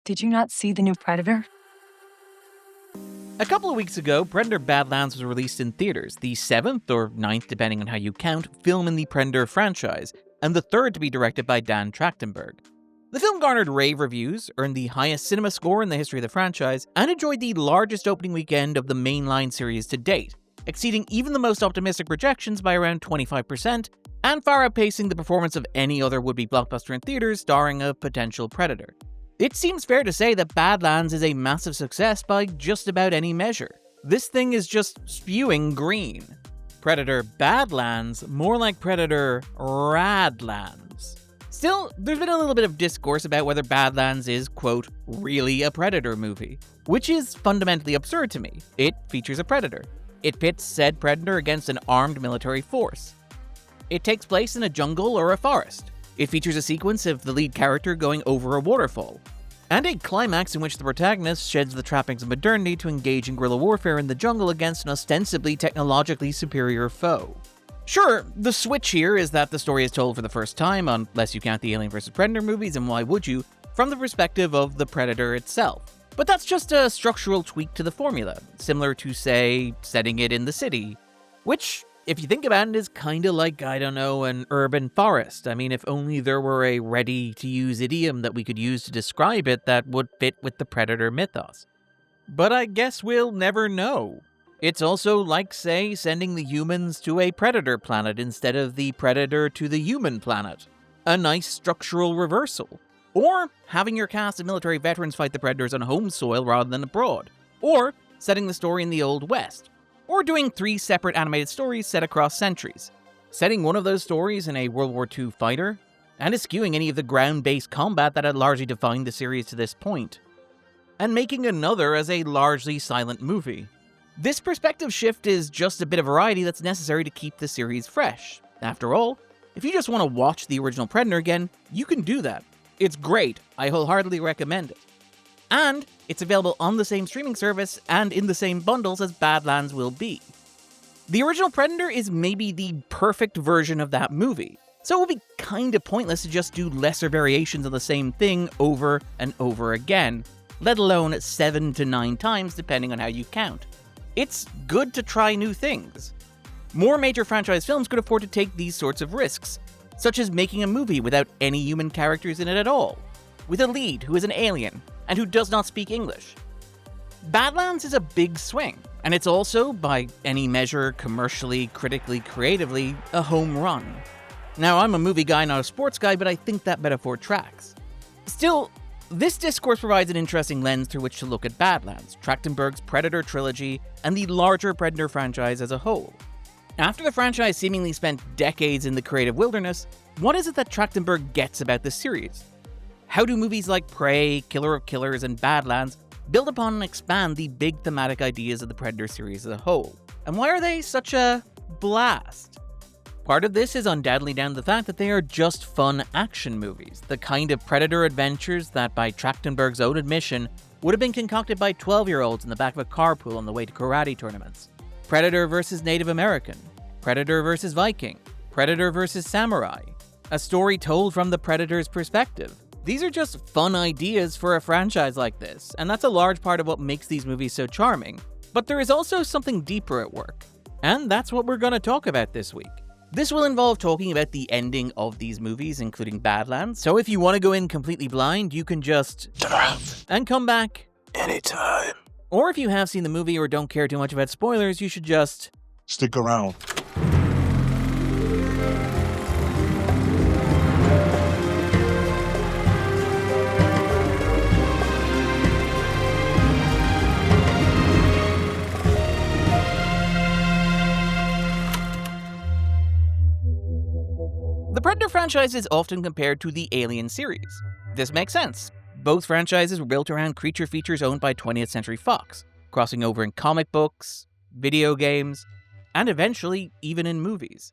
Did you not see the new Predator? A couple of weeks ago, Predator Badlands was released in theaters, the 7th or 9th, depending on how you count, film in the Predator franchise, and the third to be directed by Trachtenberg. The film garnered rave reviews, earned the highest cinema score in the history of the franchise, and enjoyed the largest opening weekend of the mainline series to date, exceeding even the most optimistic projections by around 25%, and far outpacing the performance of any other would-be blockbuster in theaters starring a potential Predator. It seems fair to say that Badlands is a massive success by just about any measure. This thing is just spewing green. Predator Badlands, more like Predator Radlands. Still, there's been a little bit of discourse about whether Badlands is, quote, really a Predator movie, which is fundamentally absurd to me. It features a Predator. It pits said Predator against an armed military force. It takes place in a jungle or a forest. It features a sequence of the lead character going over a waterfall, and a climax in which the protagonist sheds the trappings of modernity to engage in guerrilla warfare in the jungle against an ostensibly technologically superior foe. Sure, the switch here is that the story is told for the first time, unless you count the Alien vs. Predator movies, and why would you, from the perspective of the Predator itself. But that's just a structural tweak to the formula, similar to, say, setting it in the city, which, if you think about it, is kinda like, I don't know, an urban forest. I mean, if only there were a ready-to-use idiom that we could use to describe it that would fit with the Predator mythos. But I guess we'll never know. It's also like, say, sending the humans to a Predator planet instead of the Predator to the human planet. A nice structural reversal. Or having your cast of military veterans fight the Predators on home soil rather than abroad. Or setting the story in the Old West. Or doing 3 separate animated stories set across centuries. Setting one of those stories in a World War II fighter, and eschewing any of the ground-based combat that had largely defined the series to this point. And making another as a largely silent movie. This perspective shift is just a bit of variety that's necessary to keep the series fresh. After all, if you just want to watch the original Predator again, you can do that. It's great, I wholeheartedly recommend it. And it's available on the same streaming service and in the same bundles as Badlands will be. The original Predator is maybe the perfect version of that movie, so it would be kinda pointless to just do lesser variations of the same thing over and over again, let alone 7 to 9 times depending on how you count. It's good to try new things. More major franchise films could afford to take these sorts of risks, such as making a movie without any human characters in it at all, with a lead who is an alien, and who does not speak English. Badlands is a big swing, and it's also, by any measure, commercially, critically, creatively, a home run. Now, I'm a movie guy, not a sports guy, but I think that metaphor tracks. Still, this discourse provides an interesting lens through which to look at Badlands, Tractenberg's Predator trilogy, and the larger Predator franchise as a whole. After the franchise seemingly spent decades in the creative wilderness, what is it that Trachtenberg gets about this series? How do movies like Prey, Killer of Killers, and Badlands build upon and expand the big thematic ideas of the Predator series as a whole? And why are they such a blast? Part of this is undoubtedly down to the fact that they are just fun action movies, the kind of Predator adventures that, by Trachtenberg's own admission, would have been concocted by 12-year-olds in the back of a carpool on the way to karate tournaments. Predator vs. Native American, Predator vs. Viking, Predator vs. Samurai, a story told from the Predator's perspective. These are just fun ideas for a franchise like this, and that's a large part of what makes these movies so charming. But there is also something deeper at work, and that's what we're going to talk about this week. This will involve talking about the ending of these movies, including Badlands, so if you want to go in completely blind, you can just turn around and come back anytime. Or if you have seen the movie or don't care too much about spoilers, you should just stick around. The Predator franchise is often compared to the Alien series. This makes sense. Both franchises were built around creature features owned by 20th Century Fox, crossing over in comic books, video games, and eventually even in movies.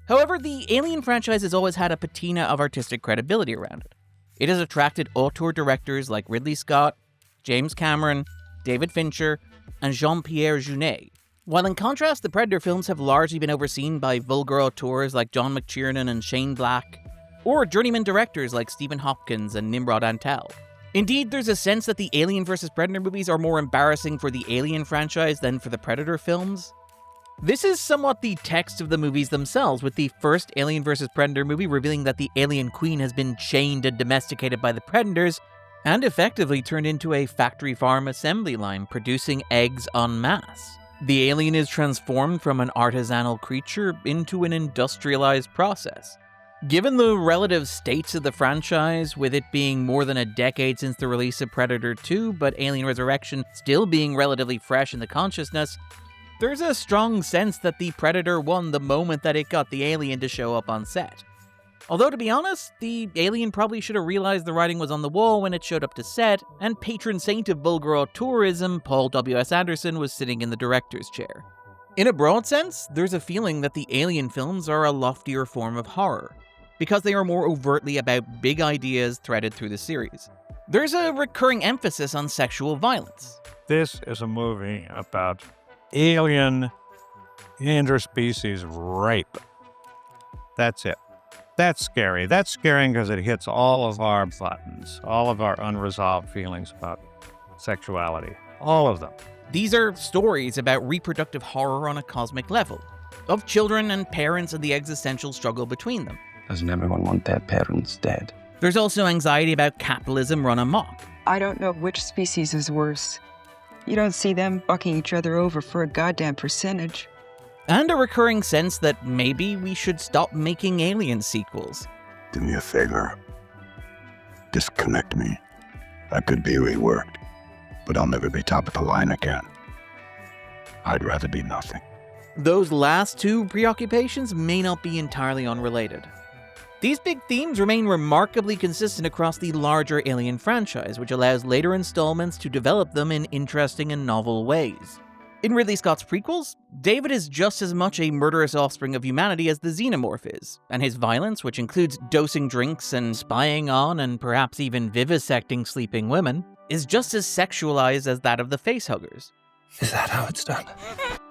However, the Alien franchise has always had a patina of artistic credibility around it. It has attracted auteur directors like Ridley Scott, James Cameron, David Fincher, and Jean-Pierre Jeunet, while in contrast, the Predator films have largely been overseen by vulgar auteurs like John McTiernan and Shane Black, or journeyman directors like Stephen Hopkins and Nimrod Antal. Indeed, there's a sense that the Alien vs. Predator movies are more embarrassing for the Alien franchise than for the Predator films. This is somewhat the text of the movies themselves, with the first Alien vs. Predator movie revealing that the alien queen has been chained and domesticated by the Predators, and effectively turned into a factory farm assembly line producing eggs en masse. The alien is transformed from an artisanal creature into an industrialized process. Given the relative states of the franchise, with it being more than a decade since the release of Predator 2, but Alien Resurrection still being relatively fresh in the consciousness, there's a strong sense that the Predator won the moment that it got the alien to show up on set. Although, to be honest, the alien probably should have realized the writing was on the wall when it showed up to set, and patron saint of vulgar auteurism, Paul W.S. Anderson, was sitting in the director's chair. In a broad sense, there's a feeling that the Alien films are a loftier form of horror, because they are more overtly about big ideas threaded through the series. There's a recurring emphasis on sexual violence. This is a movie about alien interspecies rape. That's it. That's scary. That's scary because it hits all of our buttons, all of our unresolved feelings about sexuality, all of them. These are stories about reproductive horror on a cosmic level, of children and parents and the existential struggle between them. Doesn't everyone want their parents dead? There's also anxiety about capitalism run amok. I don't know which species is worse. You don't see them bucking each other over for a goddamn percentage. And a recurring sense that maybe we should stop making Alien sequels. Do me a favor. Disconnect me. I could be reworked, but I'll never be top of the line again. I'd rather be nothing. Those last two preoccupations may not be entirely unrelated. These big themes remain remarkably consistent across the larger Alien franchise, which allows later installments to develop them in interesting and novel ways. In Ridley Scott's prequels, David is just as much a murderous offspring of humanity as the Xenomorph is, and his violence, which includes dosing drinks and spying on and perhaps even vivisecting sleeping women, is just as sexualized as that of the facehuggers. Is that how it's done?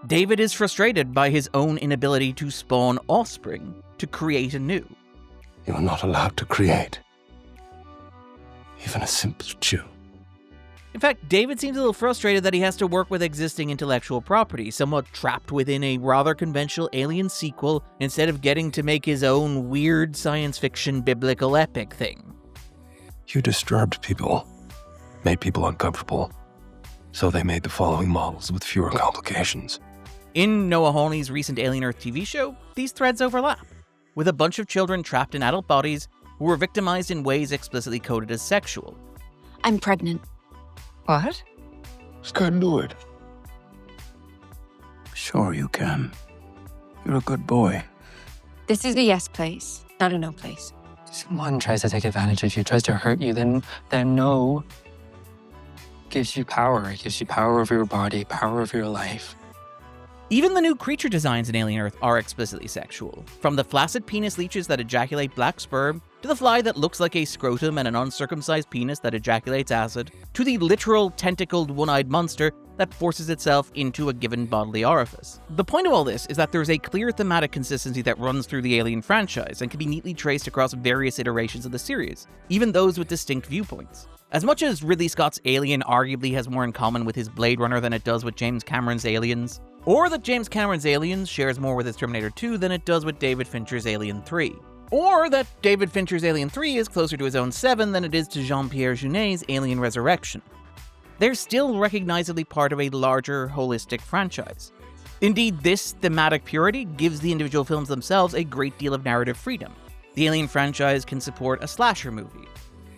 David is frustrated by his own inability to spawn offspring, to create anew. You are not allowed to create. Even a simple Jew. In fact, David seems a little frustrated that he has to work with existing intellectual property, somewhat trapped within a rather conventional Alien sequel, instead of getting to make his own weird science fiction biblical epic thing. You disturbed people, made people uncomfortable, so they made the following models with fewer complications. In Noah Hawley's recent Alien Earth TV show, these threads overlap, with a bunch of children trapped in adult bodies who were victimized in ways explicitly coded as sexual. I'm pregnant. What? Just can't do it. Sure you can. You're a good boy. This is a yes place, not a no place. Someone tries to take advantage of you, tries to hurt you, then no gives you power. It gives you power over your body, power over your life. Even the new creature designs in Alien Earth are explicitly sexual, from the flaccid penis leeches that ejaculate black sperm, to the fly that looks like a scrotum and an uncircumcised penis that ejaculates acid, to the literal tentacled one-eyed monster that forces itself into a given bodily orifice. The point of all this is that there is a clear thematic consistency that runs through the Alien franchise and can be neatly traced across various iterations of the series, even those with distinct viewpoints. As much as Ridley Scott's Alien arguably has more in common with his Blade Runner than it does with James Cameron's Aliens, or that James Cameron's Aliens shares more with his Terminator 2 than it does with David Fincher's Alien 3, or that David Fincher's Alien 3 is closer to his own 7 than it is to Jean-Pierre Jeunet's Alien Resurrection. They're still recognizably part of a larger, holistic franchise. Indeed, this thematic purity gives the individual films themselves a great deal of narrative freedom. The Alien franchise can support a slasher movie,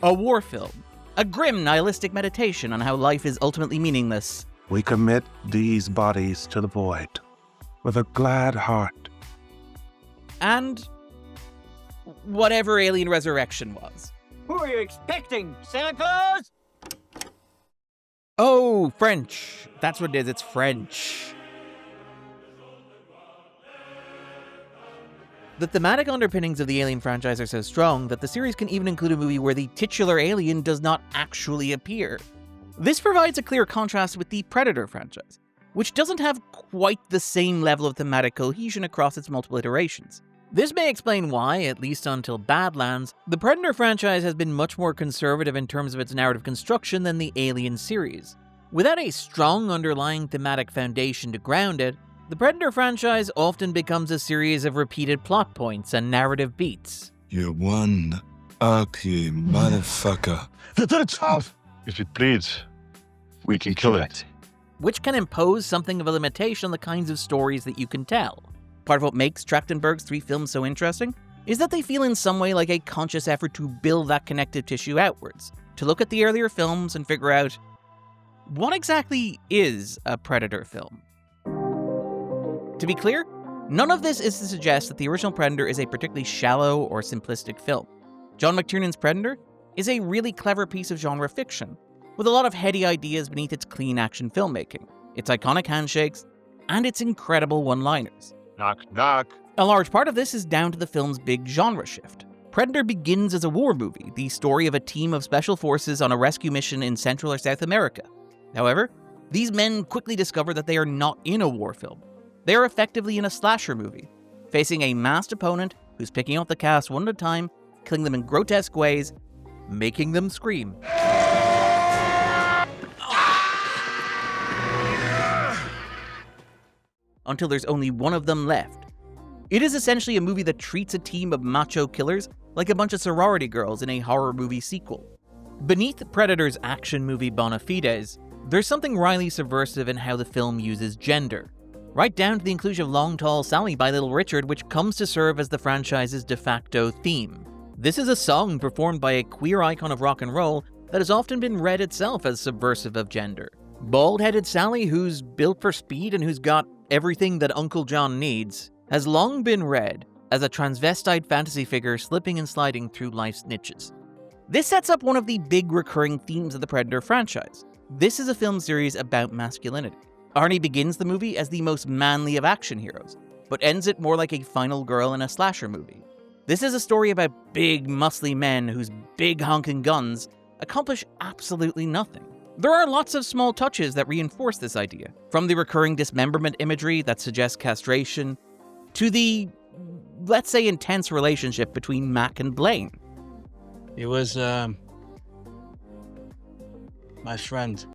a war film, a grim nihilistic meditation on how life is ultimately meaningless. We commit these bodies to the void with a glad heart. And whatever Alien Resurrection was. Who are you expecting? Santa Claus? Oh, French. That's what it is, it's French. The thematic underpinnings of the Alien franchise are so strong that the series can even include a movie where the titular alien does not actually appear. This provides a clear contrast with the Predator franchise, which doesn't have quite the same level of thematic cohesion across its multiple iterations. This may explain why, at least until Badlands, the Predator franchise has been much more conservative in terms of its narrative construction than the Alien series. Without a strong underlying thematic foundation to ground it, the Predator franchise often becomes a series of repeated plot points and narrative beats. You're one ugly motherfucker. If it bleeds, we can kill it. Which can impose something of a limitation on the kinds of stories that you can tell. Part of what makes Trachtenberg's 3 films so interesting is that they feel in some way like a conscious effort to build that connective tissue outwards, to look at the earlier films and figure out, what exactly is a Predator film? To be clear, none of this is to suggest that the original Predator is a particularly shallow or simplistic film. John McTiernan's Predator is a really clever piece of genre fiction, with a lot of heady ideas beneath its clean action filmmaking, its iconic handshakes, and its incredible one-liners. Knock, knock. A large part of this is down to the film's big genre shift. Predator begins as a war movie, the story of a team of special forces on a rescue mission in Central or South America. However, these men quickly discover that they are not in a war film. They are effectively in a slasher movie, facing a masked opponent who's picking out the cast one at a time, killing them in grotesque ways, making them scream. Until there's only one of them left. It is essentially a movie that treats a team of macho killers like a bunch of sorority girls in a horror movie sequel. Beneath Predator's action movie bona fides, there's something wryly subversive in how the film uses gender, right down to the inclusion of Long Tall Sally by Little Richard, which comes to serve as the franchise's de facto theme. This is a song performed by a queer icon of rock and roll that has often been read itself as subversive of gender. Bald-headed Sally, who's built for speed and who's got everything that Uncle John needs, has long been read as a transvestite fantasy figure slipping and sliding through life's niches. This sets up one of the big recurring themes of the Predator franchise. This is a film series about masculinity. Arnie begins the movie as the most manly of action heroes, but ends it more like a final girl in a slasher movie. This is a story about big, muscly men whose big honking guns accomplish absolutely nothing. There are lots of small touches that reinforce this idea, from the recurring dismemberment imagery that suggests castration, to the, let's say, intense relationship between Mac and Blaine. He was, my friend.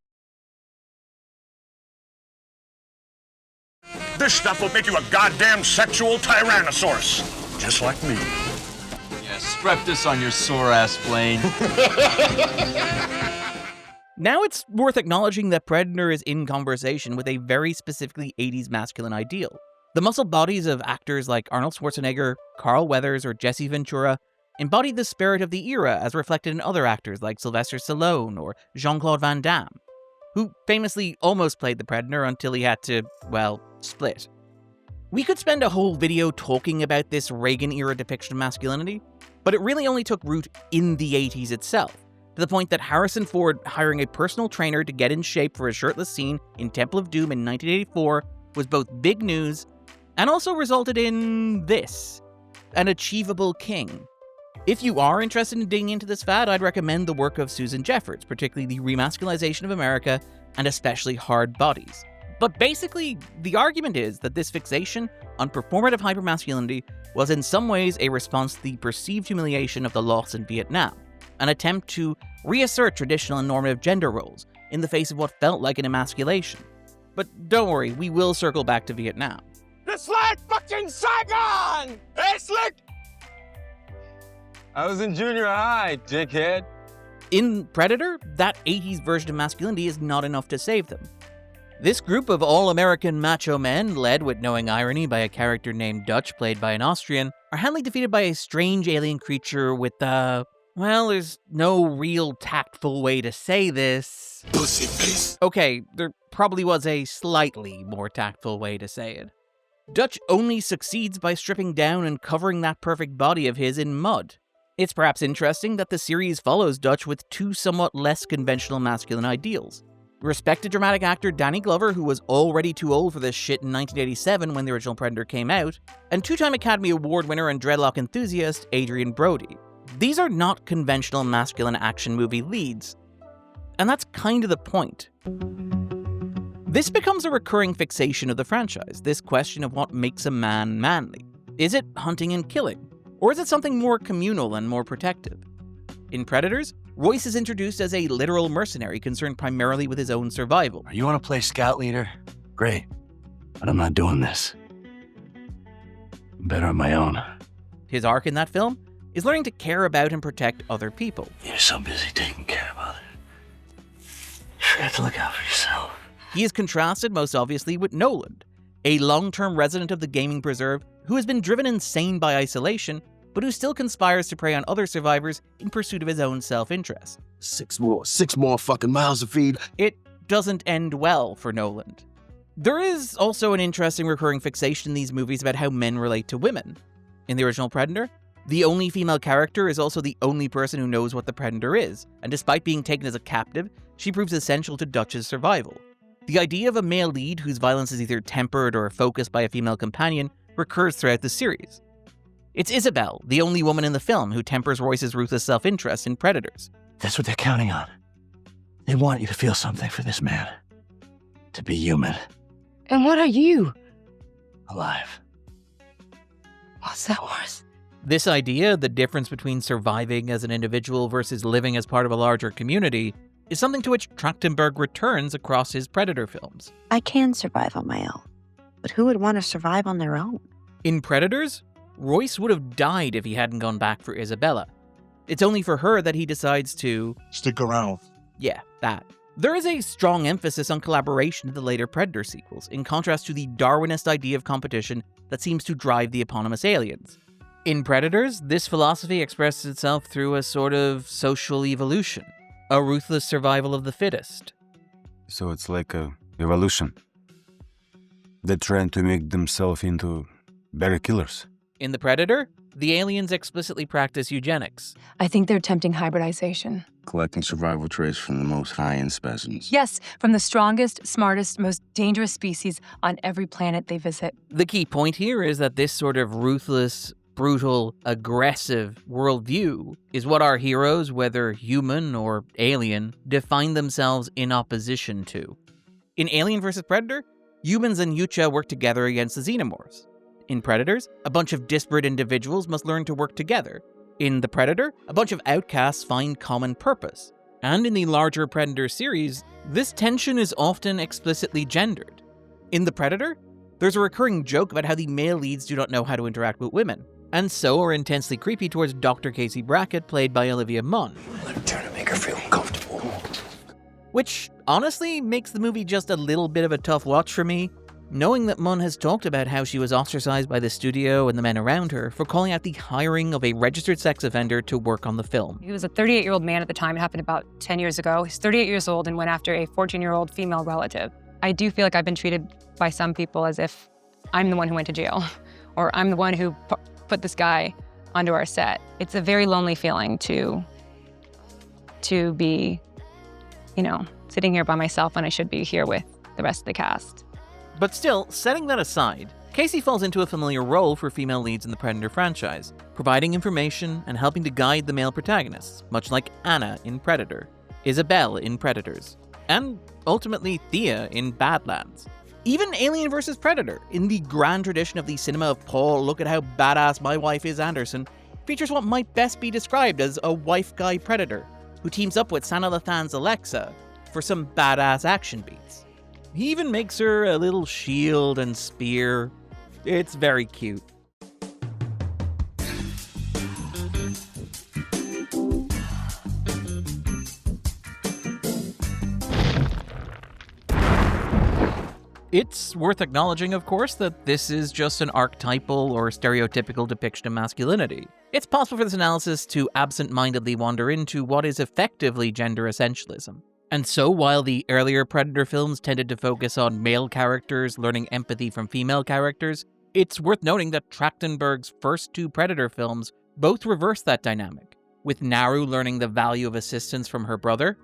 This stuff will make you a goddamn sexual tyrannosaurus. Just like me. Yeah, strap this on your sore ass, Blaine. Now it's worth acknowledging that Predator is in conversation with a very specifically 80s masculine ideal. The muscle bodies of actors like Arnold Schwarzenegger, Carl Weathers, or Jesse Ventura embody the spirit of the era as reflected in other actors like Sylvester Stallone or Jean-Claude Van Damme, who famously almost played the Predator until he had to, well, split. We could spend a whole video talking about this Reagan-era depiction of masculinity, but it really only took root in the 80s itself, to the point that Harrison Ford hiring a personal trainer to get in shape for a shirtless scene in Temple of Doom in 1984 was both big news and also resulted in this, an achievable king. If you are interested in digging into this fad, I'd recommend the work of Susan Jeffords, particularly the remasculization of America and especially hard bodies. But basically, the argument is that this fixation on performative hypermasculinity was in some ways a response to the perceived humiliation of the loss in Vietnam, an attempt to reassert traditional and normative gender roles in the face of what felt like an emasculation. But don't worry, we will circle back to Vietnam. It's like fucking Saigon! It's like... I was in junior high, dickhead. In Predator, that 80s version of masculinity is not enough to save them. This group of all-American macho men, led with knowing irony by a character named Dutch played by an Austrian, are handily defeated by a strange alien creature with well, there's no real tactful way to say this. Pussy face. Okay, there probably was a slightly more tactful way to say it. Dutch only succeeds by stripping down and covering that perfect body of his in mud. It's perhaps interesting that the series follows Dutch with two somewhat less conventional masculine ideals. Respected dramatic actor Danny Glover, who was already too old for this shit in 1987 when the original Predator came out, and two-time Academy Award winner and dreadlock enthusiast Adrian Brody. These are not conventional masculine action movie leads, and that's kind of the point. This becomes a recurring fixation of the franchise, this question of what makes a man manly. Is it hunting and killing? Or is it something more communal and more protective? In Predators, Royce is introduced as a literal mercenary concerned primarily with his own survival. You want to play scout leader? Great. But I'm not doing this. I'm better on my own. His arc in that film is learning to care about and protect other people. You're so busy taking care of others. You forgot to look out for yourself. He is contrasted most obviously with Noland, a long-term resident of the gaming preserve who has been driven insane by isolation, but who still conspires to prey on other survivors in pursuit of his own self-interest. Six more fucking miles to feed. It doesn't end well for Noland. There is also an interesting recurring fixation in these movies about how men relate to women. In the original Predator, the only female character is also the only person who knows what the Predator is, and despite being taken as a captive, she proves essential to Dutch's survival. The idea of a male lead whose violence is either tempered or focused by a female companion recurs throughout the series. It's Isabel, the only woman in the film, who tempers Royce's ruthless self-interest in Predators. That's what they're counting on. They want you to feel something for this man. To be human. And what are you? Alive. What's that worse? This idea, the difference between surviving as an individual versus living as part of a larger community, is something to which Trachtenberg returns across his Predator films. I can survive on my own, but who would want to survive on their own? In Predators, Royce would have died if he hadn't gone back for Isabella. It's only for her that he decides to... stick around. Yeah, that. There is a strong emphasis on collaboration in the later Predator sequels, in contrast to the Darwinist idea of competition that seems to drive the eponymous aliens. In Predators, this philosophy expresses itself through a sort of social evolution, a ruthless survival of the fittest. So it's like a evolution. They're trying to make themselves into better killers. In The Predator, the aliens explicitly practice eugenics. I think they're attempting hybridization. Collecting survival traits from the most high-end specimens. Yes, from the strongest, smartest, most dangerous species on every planet they visit. The key point here is that this sort of ruthless, brutal, aggressive worldview is what our heroes, whether human or alien, define themselves in opposition to. In Alien vs. Predator, humans and Yucha work together against the xenomorphs. In Predators, a bunch of disparate individuals must learn to work together. In The Predator, a bunch of outcasts find common purpose. And in the larger Predator series, this tension is often explicitly gendered. In The Predator, there's a recurring joke about how the male leads do not know how to interact with women, and so are intensely creepy towards Dr. Casey Brackett, played by Olivia Munn. I'm trying to make her feel uncomfortable. Which honestly makes the movie just a little bit of a tough watch for me, knowing that Munn has talked about how she was ostracized by the studio and the men around her for calling out the hiring of a registered sex offender to work on the film. He was a 38-year-old man at the time. It happened about 10 years ago. He's 38 years old and went after a 14-year-old female relative. I do feel like I've been treated by some people as if I'm the one who went to jail, or I'm the one who put this guy onto our set. It's a very lonely feeling to be, sitting here by myself when I should be here with the rest of the cast. But still, setting that aside, Casey falls into a familiar role for female leads in the Predator franchise, providing information and helping to guide the male protagonists, much like Anna in Predator, Isabel in Predators, and ultimately Thea in Badlands. Even Alien vs. Predator, in the grand tradition of the cinema of Paul, look at how badass my wife is Anderson, features what might best be described as a wife guy predator, who teams up with Sana Lathan's Alexa for some badass action beats. He even makes her a little shield and spear. It's very cute. It's worth acknowledging, of course, that this is just an archetypal or stereotypical depiction of masculinity. It's possible for this analysis to absent-mindedly wander into what is effectively gender essentialism. And so, while the earlier Predator films tended to focus on male characters learning empathy from female characters, it's worth noting that Trachtenberg's first two Predator films both reverse that dynamic, with Naru learning the value of assistance from her brother.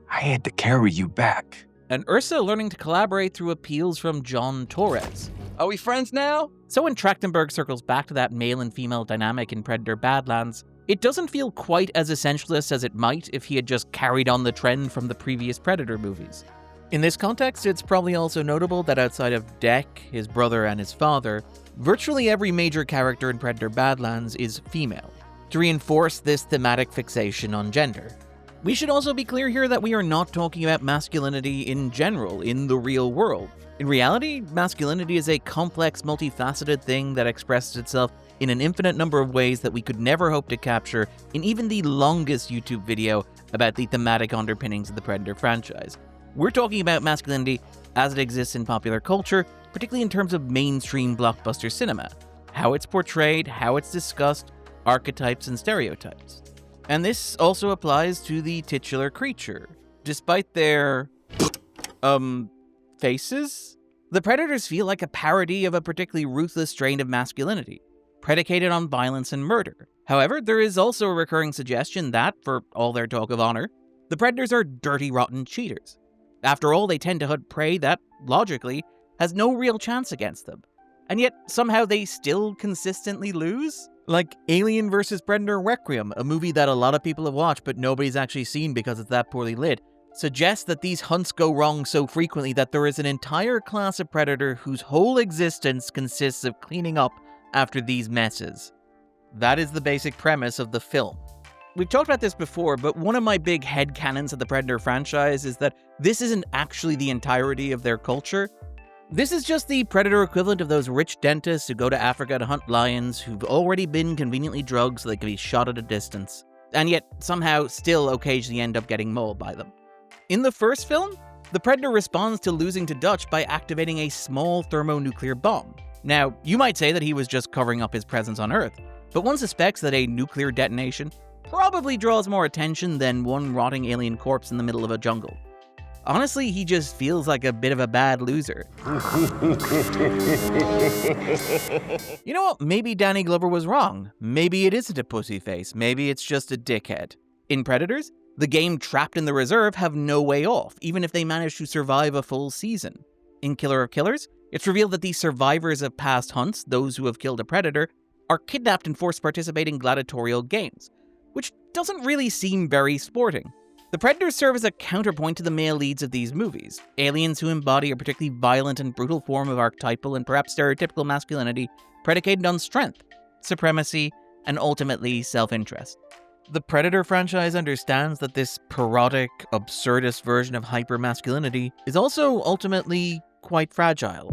I had to carry you back. And Ursa learning to collaborate through appeals from John Torres. Are we friends now? So when Trachtenberg circles back to that male and female dynamic in Predator Badlands, it doesn't feel quite as essentialist as it might if he had just carried on the trend from the previous Predator movies. In this context, it's probably also notable that outside of Deck, his brother, and his father, Virtually every major character in Predator Badlands is female, to reinforce this thematic fixation on gender. We should also be clear here that we are not talking about masculinity in general in the real world. In reality, masculinity is a complex, multifaceted thing that expresses itself in an infinite number of ways that we could never hope to capture in even the longest YouTube video about the thematic underpinnings of the Predator franchise. We're talking about masculinity as it exists in popular culture, particularly in terms of mainstream blockbuster cinema, how it's portrayed, how it's discussed, archetypes and stereotypes. And this also applies to the titular creature. Despite their, faces, the Predators feel like a parody of a particularly ruthless strain of masculinity, predicated on violence and murder. However, there is also a recurring suggestion that, for all their talk of honor, the Predators are dirty, rotten cheaters. After all, they tend to hunt prey that, logically, has no real chance against them. And yet, somehow they still consistently lose? Like Alien vs. Predator Requiem, a movie that a lot of people have watched but nobody's actually seen because it's that poorly lit, suggests that these hunts go wrong so frequently that there is an entire class of predator whose whole existence consists of cleaning up after these messes. That is the basic premise of the film. We've talked about this before, but one of my big headcanons of the Predator franchise is that this isn't actually the entirety of their culture. This is just the Predator equivalent of those rich dentists who go to Africa to hunt lions who've already been conveniently drugged so they can be shot at a distance, and yet somehow still occasionally end up getting mauled by them. In the first film, the Predator responds to losing to Dutch by activating a small thermonuclear bomb. Now, you might say that he was just covering up his presence on Earth, but one suspects that a nuclear detonation probably draws more attention than one rotting alien corpse in the middle of a jungle. Honestly, he just feels like a bit of a bad loser. You know what? Maybe Danny Glover was wrong. Maybe it isn't a pussy face. Maybe it's just a dickhead. In Predators, the game trapped in the reserve have no way off, even if they manage to survive a full season. In Killer of Killers, it's revealed that the survivors of past hunts, those who have killed a predator, are kidnapped and forced to participate in gladiatorial games, which doesn't really seem very sporting. The Predators serve as a counterpoint to the male leads of these movies, aliens who embody a particularly violent and brutal form of archetypal and perhaps stereotypical masculinity predicated on strength, supremacy, and ultimately self-interest. The Predator franchise understands that this parodic, absurdist version of hyper-masculinity is also ultimately quite fragile.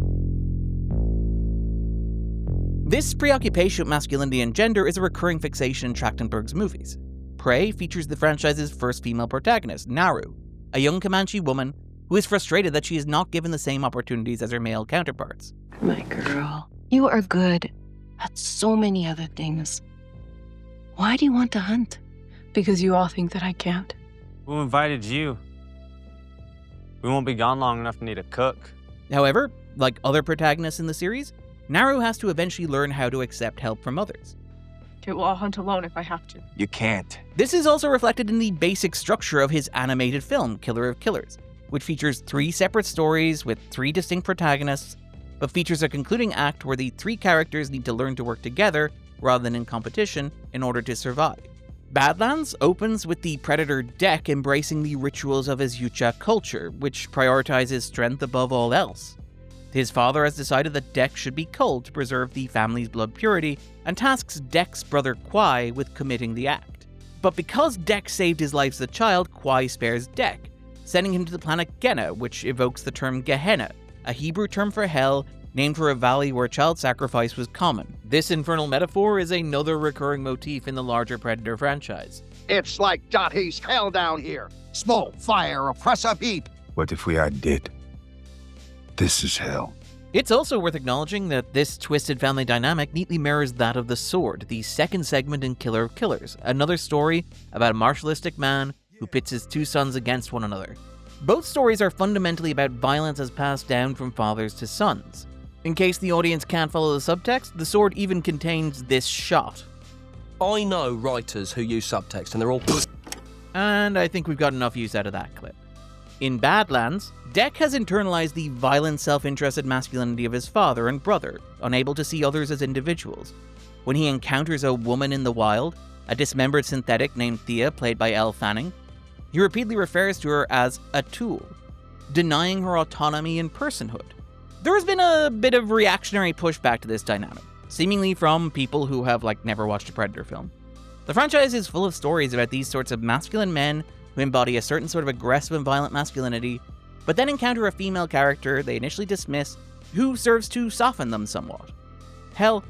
This preoccupation with masculinity and gender is a recurring fixation in Trachtenberg's movies. Prey features the franchise's first female protagonist, Naru, a young Comanche woman who is frustrated that she is not given the same opportunities as her male counterparts. My girl, you are good at so many other things. Why do you want to hunt? Because you all think that I can't. Who invited you? We won't be gone long enough to need a cook. However, like other protagonists in the series, Naru has to eventually learn how to accept help from others. Okay, well, I'll hunt alone if I have to. You can't. This is also reflected in the basic structure of his animated film, Killer of Killers, which features 3 separate stories with 3 distinct protagonists, but features a concluding act where the 3 characters need to learn to work together rather than in competition in order to survive. Badlands opens with the Predator Dek embracing the rituals of his Yucha culture, which prioritizes strength above all else. His father has decided that Dek should be culled to preserve the family's blood purity, and tasks Dek's brother Kwai with committing the act. But because Dek saved his life as a child, Kwai spares Dek, sending him to the planet Genna, which evokes the term Gehenna, a Hebrew term for hell, named for a valley where child sacrifice was common. This infernal metaphor is another recurring motif in the larger Predator franchise. It's like Dottie's hell down here. Smoke, fire, oppressive heat. What if we are dead? This is hell. It's also worth acknowledging that this twisted family dynamic neatly mirrors that of The Sword, the second segment in Killer of Killers, another story about a martialistic man who pits his 2 sons against one another. Both stories are fundamentally about violence as passed down from fathers to sons. In case the audience can't follow the subtext, The Sword even contains this shot. I know writers who use subtext and they're all And I think we've got enough use out of that clip. In Badlands, Dek has internalized the violent, self-interested masculinity of his father and brother, unable to see others as individuals. When he encounters a woman in the wild, a dismembered synthetic named Thea, played by Elle Fanning, he repeatedly refers to her as a tool, denying her autonomy and personhood. There has been a bit of reactionary pushback to this dynamic, seemingly from people who have never watched a Predator film. The franchise is full of stories about these sorts of masculine men who embody a certain sort of aggressive and violent masculinity, but then encounter a female character they initially dismiss who serves to soften them somewhat. Hell,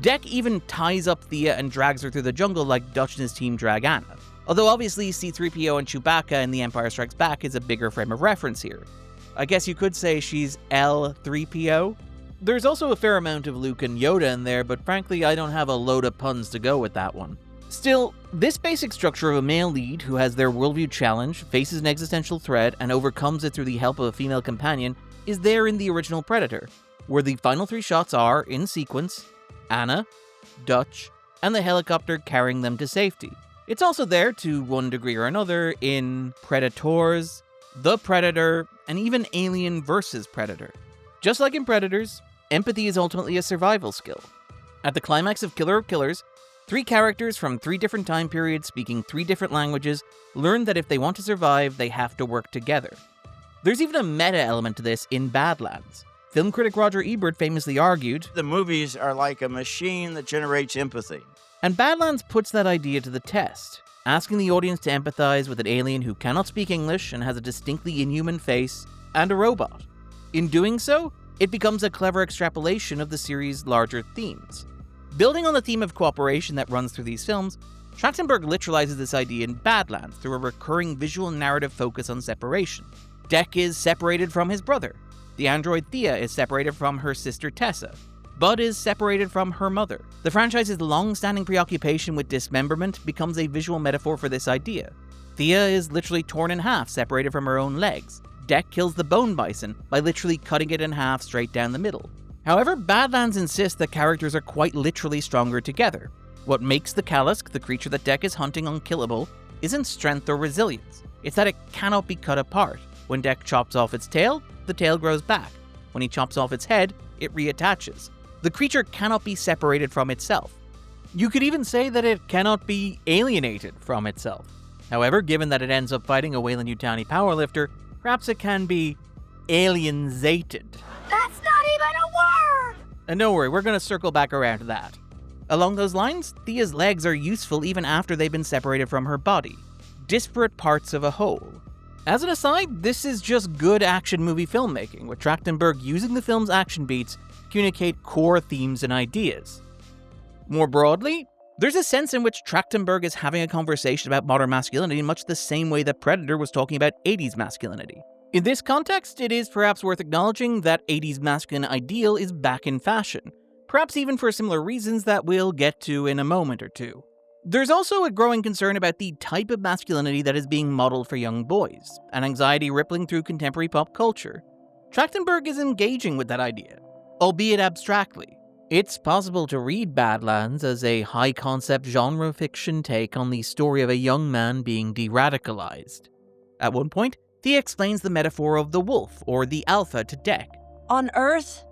Deck even ties up Thea and drags her through the jungle like Dutch and his team drag Anna. Although obviously C-3PO and Chewbacca in The Empire Strikes Back is a bigger frame of reference here. I guess you could say she's L-3PO. There's also a fair amount of Luke and Yoda in there, but frankly I don't have a load of puns to go with that one. Still, this basic structure of a male lead who has their worldview challenged, faces an existential threat, and overcomes it through the help of a female companion is there in the original Predator, where the final 3 shots are, in sequence, Anna, Dutch, and the helicopter carrying them to safety. It's also there, to one degree or another, in Predators, The Predator, and even Alien vs. Predator. Just like in Predators, empathy is ultimately a survival skill. At the climax of Killer of Killers, 3 characters from 3 different time periods speaking 3 different languages learn that if they want to survive, they have to work together. There's even a meta element to this in Badlands. Film critic Roger Ebert famously argued, "The movies are like a machine that generates empathy." And Badlands puts that idea to the test, asking the audience to empathize with an alien who cannot speak English and has a distinctly inhuman face, and a robot. In doing so, it becomes a clever extrapolation of the series' larger themes. Building on the theme of cooperation that runs through these films, Tractenberg literalizes this idea in Badlands through a recurring visual narrative focus on separation. Deck is separated from his brother. The android Thea is separated from her sister Tessa. Bud is separated from her mother. The franchise's long-standing preoccupation with dismemberment becomes a visual metaphor for this idea. Thea is literally torn in half, separated from her own legs. Deck kills the bone bison by literally cutting it in half straight down the middle. However, Badlands insists that characters are quite literally stronger together. What makes the Kalisk, the creature that Deck is hunting, unkillable isn't strength or resilience. It's that it cannot be cut apart. When Deck chops off its tail, the tail grows back. When he chops off its head, it reattaches. The creature cannot be separated from itself. You could even say that it cannot be alienated from itself. However, given that it ends up fighting a Weyland-Yutani powerlifter, perhaps it can be alienzated. That's not even a word! And don't worry, we're going to circle back around to that. Along those lines, Thea's legs are useful even after they've been separated from her body. Disparate parts of a whole. As an aside, this is just good action movie filmmaking, with Trachtenberg using the film's action beats to communicate core themes and ideas. More broadly, there's a sense in which Trachtenberg is having a conversation about modern masculinity in much the same way that Predator was talking about 80s masculinity. In this context, it is perhaps worth acknowledging that 80s masculine ideal is back in fashion, perhaps even for similar reasons that we'll get to in a moment or two. There's also a growing concern about the type of masculinity that is being modeled for young boys, an anxiety rippling through contemporary pop culture. Trachtenberg is engaging with that idea, albeit abstractly. It's possible to read Badlands as a high-concept genre fiction take on the story of a young man being de-radicalized. At one point, Thea explains the metaphor of the wolf, or the alpha, to Deck. On Earth,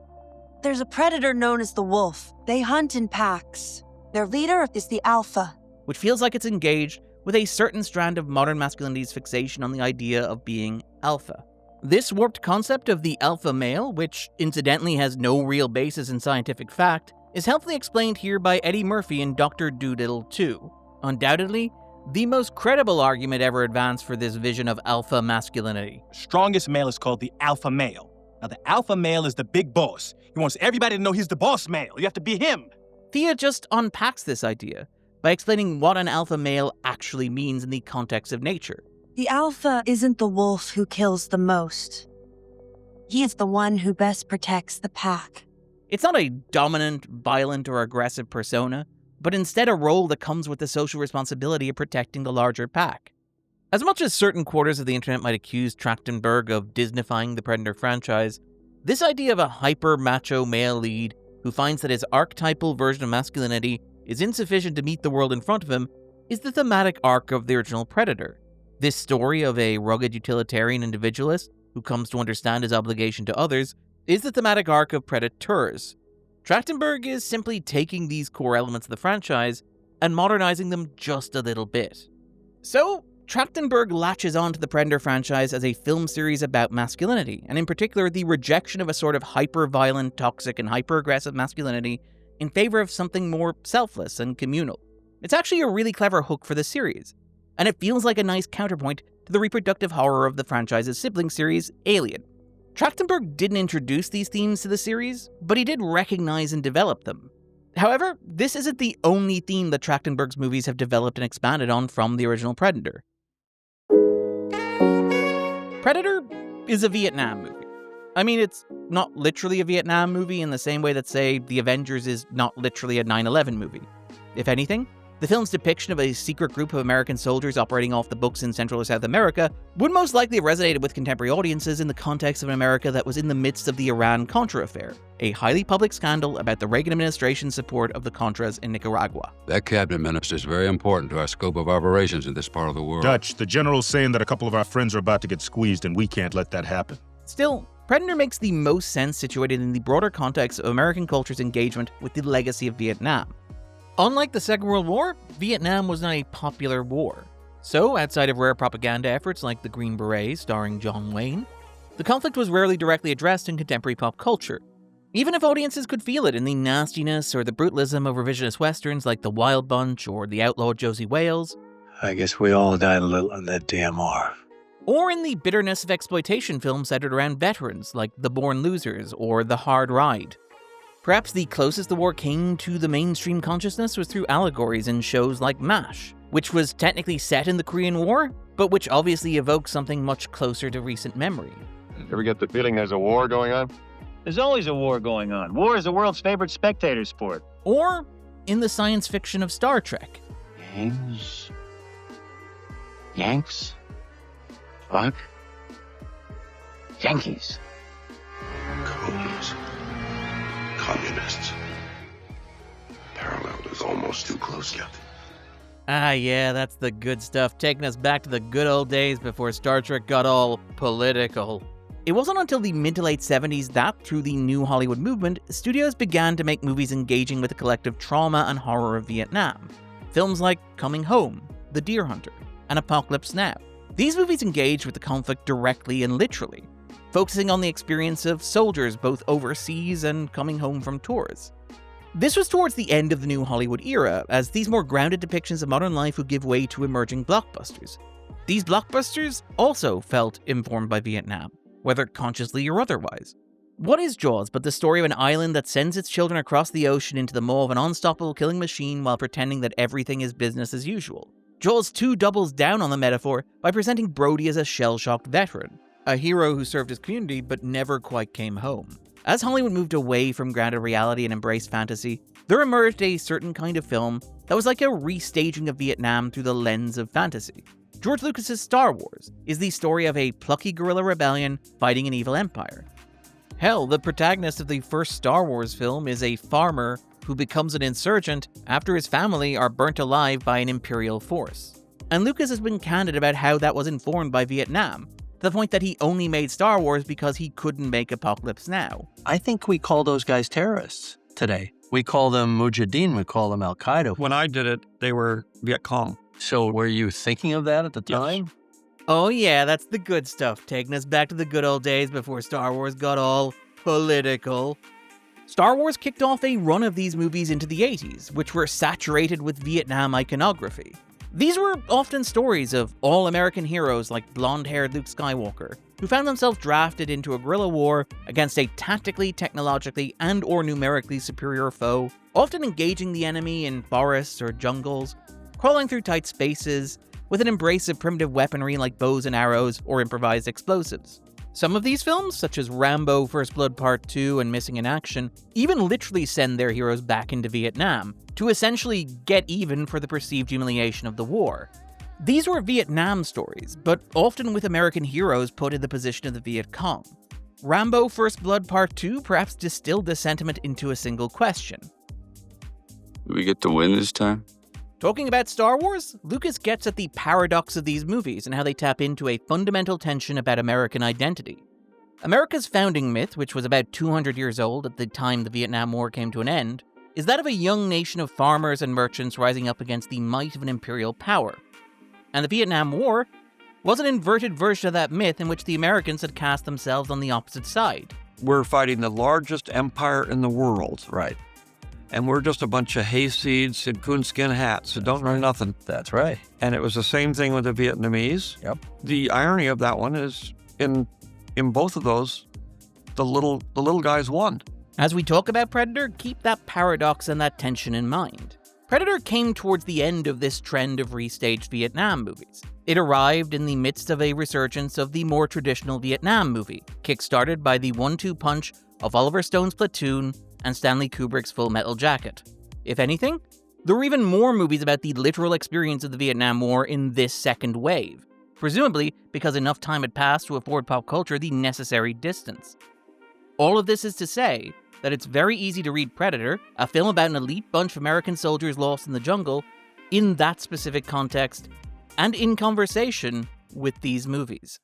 there's a predator known as the wolf. They hunt in packs. Their leader is the alpha. Which feels like it's engaged with a certain strand of modern masculinity's fixation on the idea of being alpha. This warped concept of the alpha male, which incidentally has no real basis in scientific fact, is helpfully explained here by Eddie Murphy in Dr. Dolittle 2. Undoubtedly, the most credible argument ever advanced for this vision of alpha masculinity. Strongest male is called the alpha male. Now the alpha male is the big boss. He wants everybody to know he's the boss male. You have to be him. Thea just unpacks this idea by explaining what an alpha male actually means in the context of nature. The alpha isn't the wolf who kills the most. He is the one who best protects the pack. It's not a dominant, violent, or aggressive persona, but instead a role that comes with the social responsibility of protecting the larger pack. As much as certain quarters of the internet might accuse Trachtenberg of Disneyfying the Predator franchise, this idea of a hyper-macho male lead who finds that his archetypal version of masculinity is insufficient to meet the world in front of him is the thematic arc of the original Predator. This story of a rugged utilitarian individualist who comes to understand his obligation to others is the thematic arc of Predators. Trachtenberg is simply taking these core elements of the franchise and modernizing them just a little bit. So, Trachtenberg latches onto the Predator franchise as a film series about masculinity, and in particular the rejection of a sort of hyper-violent, toxic, and hyper-aggressive masculinity in favor of something more selfless and communal. It's actually a really clever hook for the series, and it feels like a nice counterpoint to the reproductive horror of the franchise's sibling series, Alien. Trachtenberg didn't introduce these themes to the series, but he did recognize and develop them. However, this isn't the only theme that Trachtenberg's movies have developed and expanded on from the original Predator. Predator is a Vietnam movie. I mean, it's not literally a Vietnam movie in the same way that, say, The Avengers is not literally a 9/11 movie. If anything, the film's depiction of a secret group of American soldiers operating off the books in Central or South America would most likely have resonated with contemporary audiences in the context of an America that was in the midst of the Iran-Contra affair, a highly public scandal about the Reagan administration's support of the Contras in Nicaragua. That cabinet minister is very important to our scope of operations in this part of the world. Dutch, the general's saying that a couple of our friends are about to get squeezed and we can't let that happen. Still, Predator makes the most sense situated in the broader context of American culture's engagement with the legacy of Vietnam. Unlike the Second World War, Vietnam was not a popular war. So, outside of rare propaganda efforts like The Green Beret starring John Wayne, the conflict was rarely directly addressed in contemporary pop culture. Even if audiences could feel it in the nastiness or the brutalism of revisionist westerns like The Wild Bunch or The Outlaw Josie Wales, I guess we all died a little on that damn war. Or in the bitterness of exploitation films centered around veterans like The Born Losers or The Hard Ride. Perhaps the closest the war came to the mainstream consciousness was through allegories in shows like MASH, which was technically set in the Korean War, but which obviously evokes something much closer to recent memory. Ever get the feeling there's a war going on? There's always a war going on. War is the world's favorite spectator sport. Or in the science fiction of Star Trek. Yanks? Fuck? Yankees. Coons. Communists. Parallel is almost too close, Captain. Ah yeah, that's the good stuff, taking us back to the good old days before Star Trek got all political. It wasn't until the mid to late 70s that, through the new Hollywood movement, studios began to make movies engaging with the collective trauma and horror of Vietnam. Films like Coming Home, The Deer Hunter, and Apocalypse Now. These movies engaged with the conflict directly and literally, focusing on the experience of soldiers both overseas and coming home from tours. This was towards the end of the new Hollywood era, as these more grounded depictions of modern life would give way to emerging blockbusters. These blockbusters also felt informed by Vietnam, whether consciously or otherwise. What is Jaws but the story of an island that sends its children across the ocean into the maw of an unstoppable killing machine while pretending that everything is business as usual? Jaws 2 doubles down on the metaphor by presenting Brody as a shell-shocked veteran, a hero who served his community but never quite came home. As Hollywood moved away from grounded reality and embraced fantasy, there emerged a certain kind of film that was like a restaging of Vietnam through the lens of fantasy. George Lucas's Star Wars is the story of a plucky guerrilla rebellion fighting an evil empire. Hell, the protagonist of the first Star Wars film is a farmer who becomes an insurgent after his family are burnt alive by an imperial force. And Lucas has been candid about how that was informed by Vietnam, to the point that he only made Star Wars because he couldn't make Apocalypse Now. I think we call those guys terrorists today. We call them Mujahideen, we call them Al-Qaeda. When I did it, they were Viet Cong. So were you thinking of that at the time? Yes. Oh yeah, that's the good stuff, taking us back to the good old days before Star Wars got all political. Star Wars kicked off a run of these movies into the 80s, which were saturated with Vietnam iconography. These were often stories of all-American heroes like blonde-haired Luke Skywalker, who found themselves drafted into a guerrilla war against a tactically, technologically, and/or numerically superior foe, often engaging the enemy in forests or jungles, crawling through tight spaces, with an embrace of primitive weaponry like bows and arrows or improvised explosives. Some of these films, such as Rambo First Blood Part 2 and Missing in Action, even literally send their heroes back into Vietnam to essentially get even for the perceived humiliation of the war. These were Vietnam stories, but often with American heroes put in the position of the Viet Cong. Rambo First Blood Part 2 perhaps distilled this sentiment into a single question. Do we get to win this time? Talking about Star Wars, Lucas gets at the paradox of these movies and how they tap into a fundamental tension about American identity. America's founding myth, which was about 200 years old at the time the Vietnam War came to an end, is that of a young nation of farmers and merchants rising up against the might of an imperial power. And the Vietnam War was an inverted version of that myth in which the Americans had cast themselves on the opposite side. We're fighting the largest empire in the world. Right. And we're just a bunch of hayseeds in coonskin hats that don't know nothing. That's right. And it was the same thing with the Vietnamese. Yep. The irony of that one is in both of those, the little guys won. As we talk about Predator, keep that paradox and that tension in mind. Predator came towards the end of this trend of restaged Vietnam movies. It arrived in the midst of a resurgence of the more traditional Vietnam movie, kickstarted by the 1-2 punch of Oliver Stone's Platoon and Stanley Kubrick's Full Metal Jacket. If anything, there were even more movies about the literal experience of the Vietnam War in this second wave, presumably because enough time had passed to afford pop culture the necessary distance. All of this is to say that it's very easy to read Predator, a film about an elite bunch of American soldiers lost in the jungle, in that specific context, and in conversation with these movies.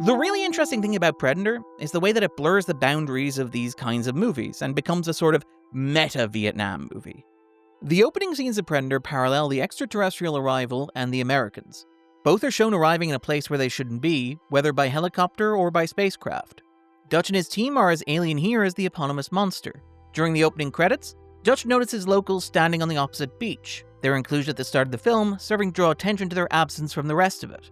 The really interesting thing about Predator is the way that it blurs the boundaries of these kinds of movies and becomes a sort of meta-Vietnam movie. The opening scenes of Predator parallel the extraterrestrial arrival and the Americans. Both are shown arriving in a place where they shouldn't be, whether by helicopter or by spacecraft. Dutch and his team are as alien here as the eponymous monster. During the opening credits, Dutch notices locals standing on the opposite beach. Their inclusion at the start of the film serving to draw attention to their absence from the rest of it.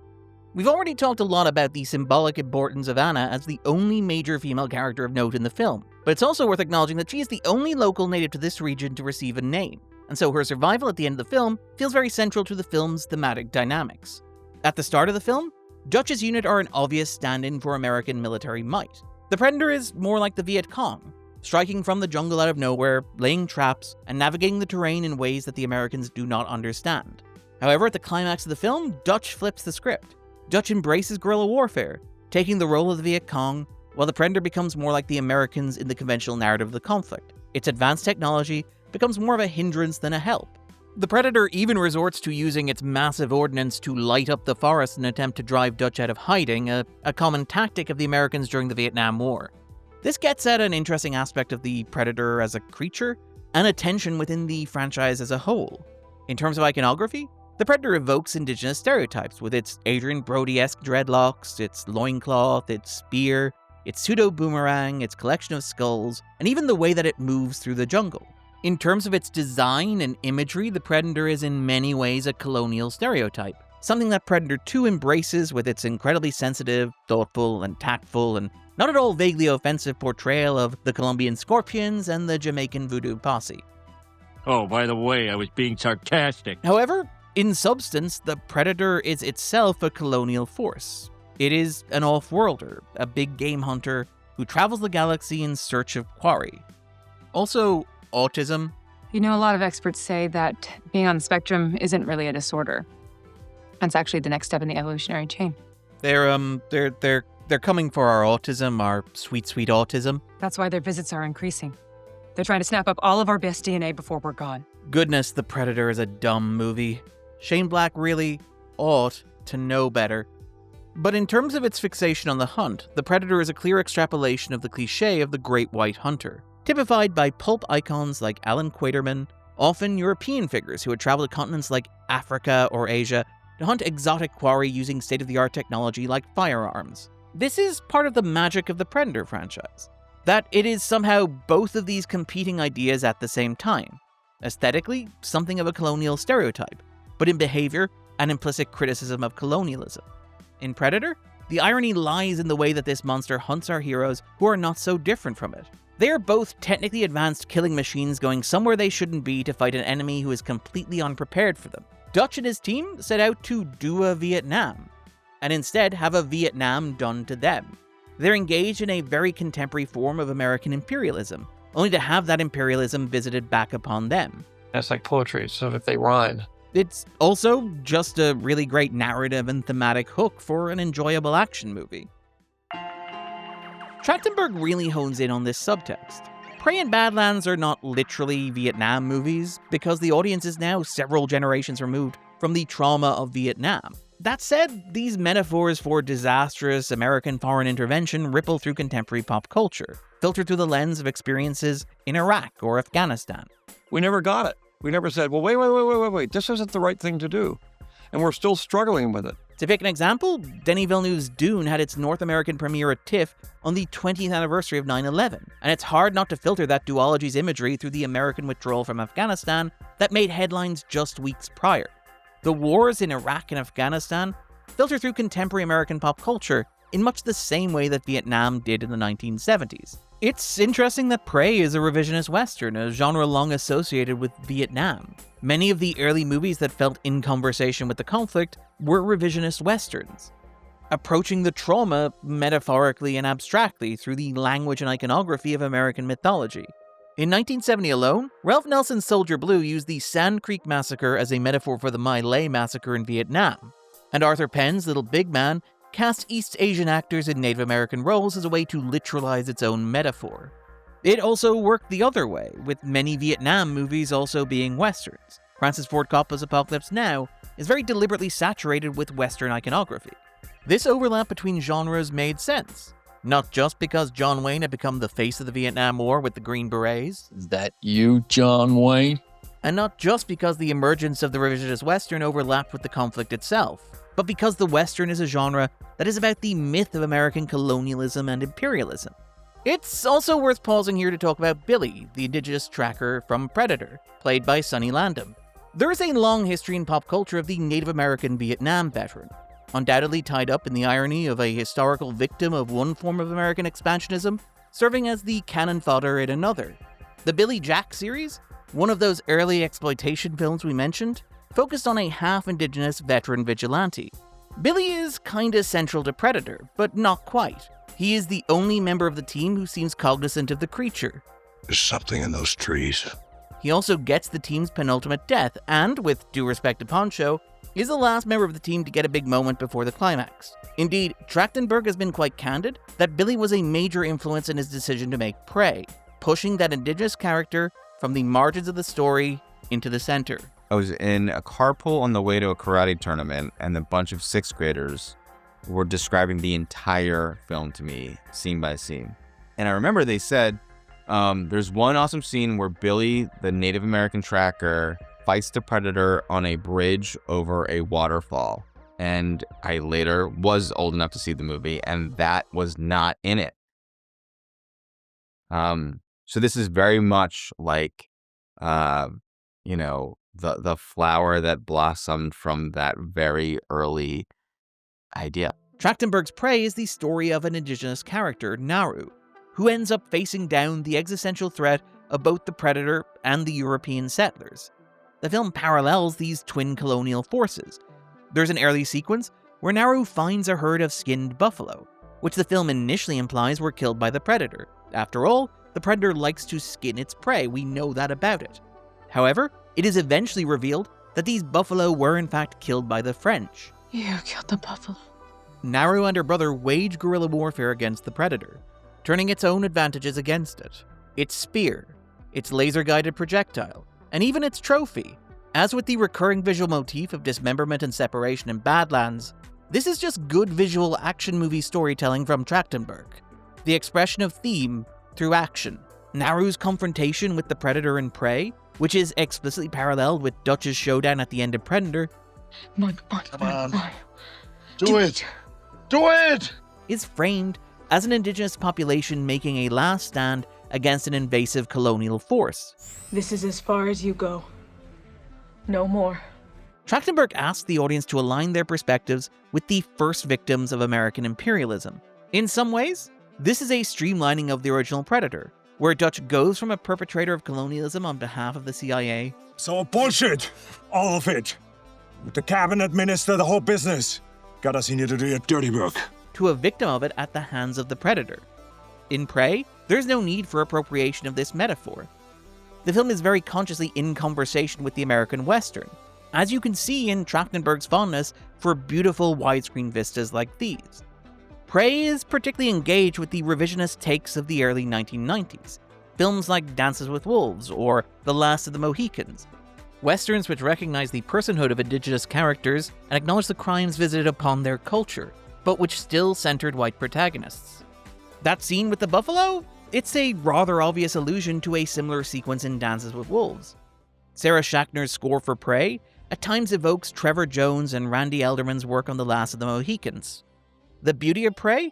We've already talked a lot about the symbolic importance of Anna as the only major female character of note in the film, but it's also worth acknowledging that she is the only local native to this region to receive a name, and so her survival at the end of the film feels very central to the film's thematic dynamics. At the start of the film, Dutch's unit are an obvious stand-in for American military might. The Predator is more like the Viet Cong, striking from the jungle out of nowhere, laying traps, and navigating the terrain in ways that the Americans do not understand. However, at the climax of the film, Dutch flips the script. Dutch embraces guerrilla warfare, taking the role of the Viet Cong, while the Predator becomes more like the Americans in the conventional narrative of the conflict. Its advanced technology becomes more of a hindrance than a help. The Predator even resorts to using its massive ordnance to light up the forest in an attempt to drive Dutch out of hiding, a common tactic of the Americans during the Vietnam War. This gets at an interesting aspect of the Predator as a creature, and a tension within the franchise as a whole. In terms of iconography, the Predator evokes indigenous stereotypes with its Adrian Brody-esque dreadlocks, its loincloth, its spear, its pseudo-boomerang, its collection of skulls, and even the way that it moves through the jungle. In terms of its design and imagery, the Predator is in many ways a colonial stereotype, something that Predator 2 embraces with its incredibly sensitive, thoughtful, and tactful, and not at all vaguely offensive portrayal of the Colombian Scorpions and the Jamaican Voodoo Posse. Oh, by the way, I was being sarcastic. However, in substance, the Predator is itself a colonial force. It is an off-worlder, a big game hunter who travels the galaxy in search of quarry. Also, autism. You know, a lot of experts say that being on the spectrum isn't really a disorder. It's actually the next step in the evolutionary chain. They're coming for our autism, our sweet, sweet autism. That's why their visits are increasing. They're trying to snap up all of our best DNA before we're gone. Goodness, The Predator is a dumb movie. Shane Black really ought to know better. But in terms of its fixation on the hunt, The Predator is a clear extrapolation of the cliché of the great white hunter, typified by pulp icons like Alan Quaterman, often European figures who had traveled to continents like Africa or Asia to hunt exotic quarry using state-of-the-art technology like firearms. This is part of the magic of the Predator franchise, that it is somehow both of these competing ideas at the same time. Aesthetically, something of a colonial stereotype, but in behavior, an implicit criticism of colonialism. In Predator, the irony lies in the way that this monster hunts our heroes who are not so different from it. They are both technically advanced killing machines going somewhere they shouldn't be to fight an enemy who is completely unprepared for them. Dutch and his team set out to do a Vietnam, and instead have a Vietnam done to them. They're engaged in a very contemporary form of American imperialism, only to have that imperialism visited back upon them. That's like poetry, so if they rhyme. It's also just a really great narrative and thematic hook for an enjoyable action movie. Tractenberg really hones in on this subtext. Prey and Badlands are not literally Vietnam movies, because the audience is now several generations removed from the trauma of Vietnam. That said, these metaphors for disastrous American foreign intervention ripple through contemporary pop culture, filtered through the lens of experiences in Iraq or Afghanistan. We never got it. We never said, well, wait, this isn't the right thing to do. and we're still struggling with it. To pick an example, Denis Villeneuve's Dune had its North American premiere at TIFF on the 20th anniversary of 9/11, and it's hard not to filter that duology's imagery through the American withdrawal from Afghanistan that made headlines just weeks prior. The wars in Iraq and Afghanistan filter through contemporary American pop culture in much the same way that Vietnam did in the 1970s. It's interesting that Prey is a revisionist Western, a genre long associated with Vietnam. Many of the early movies that felt in conversation with the conflict were revisionist Westerns, approaching the trauma metaphorically and abstractly through the language and iconography of American mythology. In 1970 alone, Ralph Nelson's Soldier Blue used the Sand Creek Massacre as a metaphor for the My Lai Massacre in Vietnam, and Arthur Penn's Little Big Man cast East Asian actors in Native American roles as a way to literalize its own metaphor. It also worked the other way, with many Vietnam movies also being Westerns. Francis Ford Coppola's Apocalypse Now is very deliberately saturated with Western iconography. This overlap between genres made sense, not just because John Wayne had become the face of the Vietnam War with the Green Berets. Is that you, John Wayne? And not just because the emergence of the revisionist Western overlapped with the conflict itself, but because the Western is a genre that is about the myth of American colonialism and imperialism. It's also worth pausing here to talk about Billy, the indigenous tracker from Predator, played by Sonny Landham. There is a long history in pop culture of the Native American Vietnam veteran, undoubtedly tied up in the irony of a historical victim of one form of American expansionism, serving as the cannon fodder in another. The Billy Jack series, one of those early exploitation films we mentioned, focused on a half-indigenous veteran vigilante. Billy is kinda central to Predator, but not quite. He is the only member of the team who seems cognizant of the creature. There's something in those trees. He also gets the team's penultimate death, and, with due respect to Poncho, is the last member of the team to get a big moment before the climax. Indeed, Trachtenberg has been quite candid that Billy was a major influence in his decision to make Prey, pushing that indigenous character from the margins of the story into the center. I was in a carpool on the way to a karate tournament, and a bunch of sixth graders were describing the entire film to me, scene by scene. And I remember they said, there's one awesome scene where Billy, the Native American tracker, fights the Predator on a bridge over a waterfall. And I later was old enough to see the movie, and that was not in it. So this is very much like, the flower that blossomed from that very early idea. Trachtenberg's Prey is the story of an indigenous character, Naru, who ends up facing down the existential threat of both the Predator and the European settlers. The film parallels these twin colonial forces. There's an early sequence where Naru finds a herd of skinned buffalo, which the film initially implies were killed by the Predator. After all, the Predator likes to skin its prey, we know that about it. However, it is eventually revealed that these buffalo were in fact killed by the French. You killed the buffalo. Naru and her brother wage guerrilla warfare against the Predator, turning its own advantages against it. Its spear, its laser-guided projectile, and even its trophy. As with the recurring visual motif of dismemberment and separation in Badlands, this is just good visual action movie storytelling from Tractenberg. The expression of theme through action. Naru's confrontation with the Predator in Prey, which is explicitly paralleled with Dutch's showdown at the end of Predator. Come on. Do it! Do it! Is framed as an indigenous population making a last stand against an invasive colonial force. This is as far as you go. No more. Trachtenberg asked the audience to align their perspectives with the first victims of American imperialism. In some ways, this is a streamlining of the original Predator, where Dutch goes from a perpetrator of colonialism on behalf of the CIA. So bullshit! All of it! With the cabinet minister, the whole business. Got us in here to do your dirty work. To a victim of it at the hands of the Predator. In Prey, there's no need for appropriation of this metaphor. The film is very consciously in conversation with the American Western, as you can see in Trachtenberg's fondness for beautiful widescreen vistas like these. Prey is particularly engaged with the revisionist takes of the early 1990s, films like Dances with Wolves or The Last of the Mohicans, westerns which recognize the personhood of indigenous characters and acknowledge the crimes visited upon their culture, but which still centered white protagonists. That scene with the buffalo? It's a rather obvious allusion to a similar sequence in Dances with Wolves. Sarah Schachner's score for Prey at times evokes Trevor Jones and Randy Elderman's work on The Last of the Mohicans. The beauty of Prey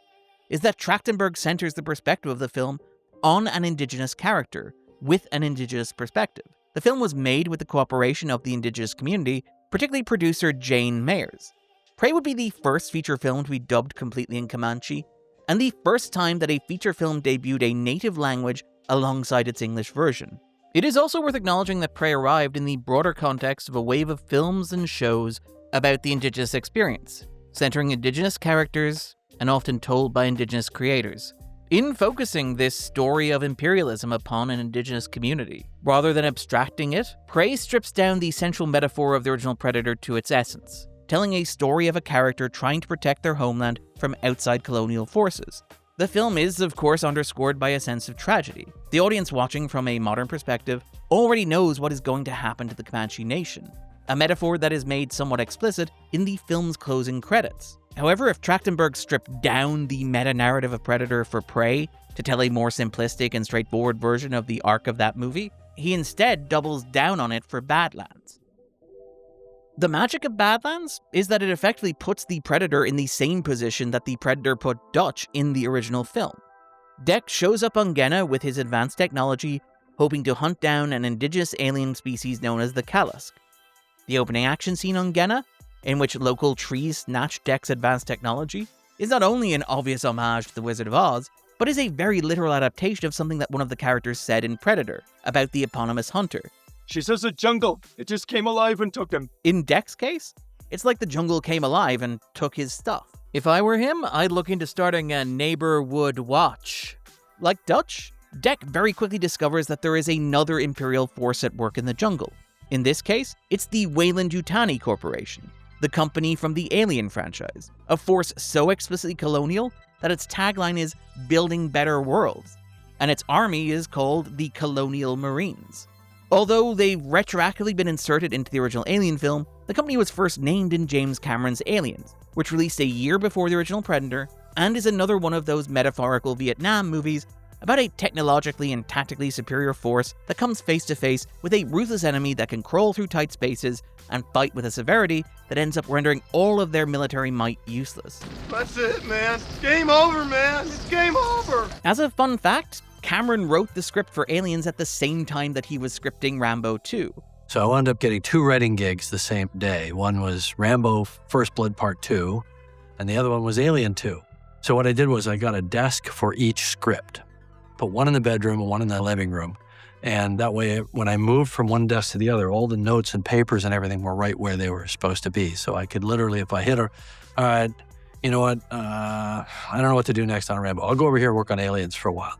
is that Trachtenberg centers the perspective of the film on an Indigenous character, with an Indigenous perspective. The film was made with the cooperation of the Indigenous community, particularly producer Jane Mayers. Prey would be the first feature film to be dubbed completely in Comanche, and the first time that a feature film debuted a native language alongside its English version. It is also worth acknowledging that Prey arrived in the broader context of a wave of films and shows about the Indigenous experience, centering Indigenous characters and often told by Indigenous creators. In focusing this story of imperialism upon an Indigenous community, rather than abstracting it, Prey strips down the central metaphor of the original Predator to its essence, telling a story of a character trying to protect their homeland from outside colonial forces. The film is, of course, underscored by a sense of tragedy. The audience watching from a modern perspective already knows what is going to happen to the Comanche Nation, a metaphor that is made somewhat explicit in the film's closing credits. However, if Trachtenberg stripped down the meta-narrative of Predator for Prey to tell a more simplistic and straightforward version of the arc of that movie, he instead doubles down on it for Badlands. The magic of Badlands is that it effectively puts the Predator in the same position that the Predator put Dutch in the original film. Dek shows up on Genna with his advanced technology, hoping to hunt down an indigenous alien species known as the Kalask. The opening action scene on Genna, in which local trees snatch Dek's advanced technology, is not only an obvious homage to The Wizard of Oz, but is a very literal adaptation of something that one of the characters said in Predator about the eponymous hunter. She says the jungle, it just came alive and took him. In Dek's case, it's like the jungle came alive and took his stuff. If I were him, I'd look into starting a neighborhood watch. Like Dutch, Dek very quickly discovers that there is another Imperial force at work in the jungle. In this case, it's the Weyland-Yutani Corporation, the company from the Alien franchise, a force so explicitly colonial that its tagline is "Building Better Worlds," and its army is called the Colonial Marines. Although they've retroactively been inserted into the original Alien film, the company was first named in James Cameron's Aliens, which released a year before the original Predator, and is another one of those metaphorical Vietnam movies about a technologically and tactically superior force that comes face to face with a ruthless enemy that can crawl through tight spaces and fight with a severity that ends up rendering all of their military might useless. That's it, man. Game over, man. It's game over. As a fun fact, Cameron wrote the script for Aliens at the same time that he was scripting Rambo 2. So I wound up getting 2 writing gigs the same day. One was Rambo First Blood Part 2, and the other one was Alien 2. So what I did was I got a desk for each script. Put one in the bedroom and one in the living room. And that way, when I moved from one desk to the other, all the notes and papers and everything were right where they were supposed to be. So I could literally, if I hit her, all right, you know what, I don't know what to do next on Rambo. I'll go over here and work on Aliens for a while.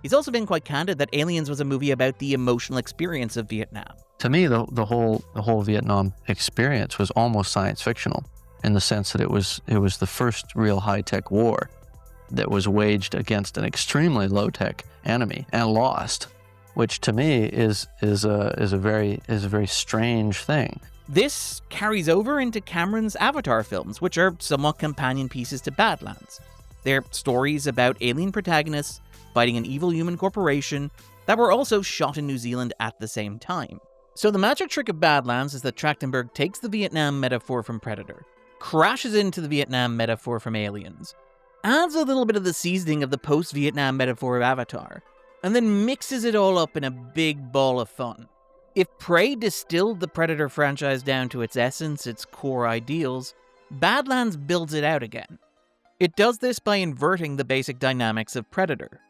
He's also been quite candid that Aliens was a movie about the emotional experience of Vietnam. To me, the whole Vietnam experience was almost science fictional in the sense that it was the first real high-tech war that was waged against an extremely low-tech enemy and lost, which to me is a very strange thing. This carries over into Cameron's Avatar films, which are somewhat companion pieces to Badlands. They're stories about alien protagonists fighting an evil human corporation that were also shot in New Zealand at the same time. So the magic trick of Badlands is that Trachtenberg takes the Vietnam metaphor from Predator, crashes into the Vietnam metaphor from Aliens, adds a little bit of the seasoning of the post-Vietnam metaphor of Avatar, and then mixes it all up in a big ball of fun. If Prey distilled the Predator franchise down to its essence, its core ideals, Badlands builds it out again. It does this by inverting the basic dynamics of Predator.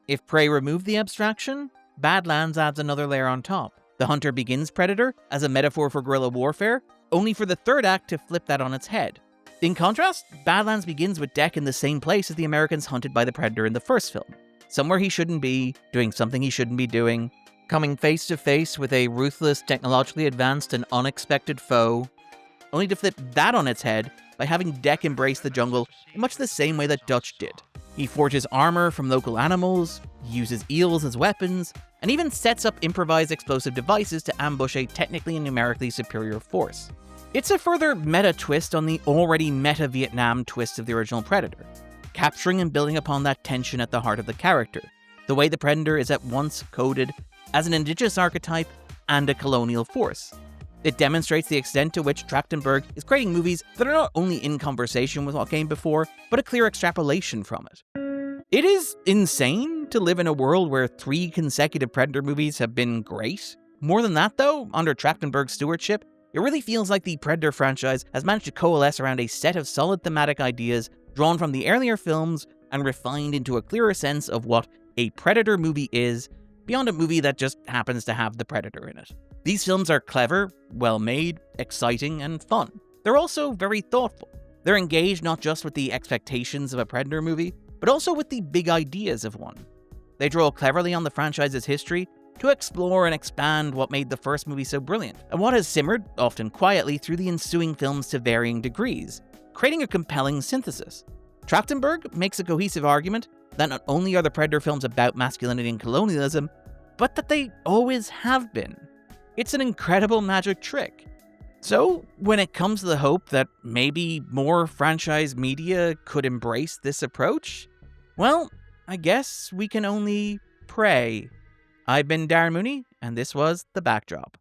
If Prey removed the abstraction, Badlands adds another layer on top. The hunter begins Predator as a metaphor for guerrilla warfare, only for the third act to flip that on its head. In contrast, Badlands begins with Dek in the same place as the Americans hunted by the Predator in the first film. Somewhere he shouldn't be, doing something he shouldn't be doing, coming face to face with a ruthless, technologically advanced and unexpected foe, only to flip that on its head by having Dek embrace the jungle in much the same way that Dutch did. He forges armor from local animals, uses eels as weapons, and even sets up improvised explosive devices to ambush a technically and numerically superior force. It's a further meta twist on the already meta Vietnam twist of the original Predator, capturing and building upon that tension at the heart of the character, the way the Predator is at once coded as an indigenous archetype and a colonial force. It demonstrates the extent to which Trachtenberg is creating movies that are not only in conversation with what came before, but a clear extrapolation from it. It is insane to live in a world where 3 consecutive Predator movies have been great. More than that though, under Trachtenberg's stewardship, it really feels like the Predator franchise has managed to coalesce around a set of solid thematic ideas drawn from the earlier films and refined into a clearer sense of what a Predator movie is, beyond a movie that just happens to have the Predator in it. These films are clever, well-made, exciting, and fun. They're also very thoughtful. They're engaged not just with the expectations of a Predator movie, but also with the big ideas of one. They draw cleverly on the franchise's history to explore and expand what made the first movie so brilliant, and what has simmered, often quietly, through the ensuing films to varying degrees, creating a compelling synthesis. Trachtenberg makes a cohesive argument that not only are the Predator films about masculinity and colonialism, but that they always have been. It's an incredible magic trick. So, when it comes to the hope that maybe more franchise media could embrace this approach, well, I guess we can only pray. I've been Darren Mooney, and this was The Backdrop.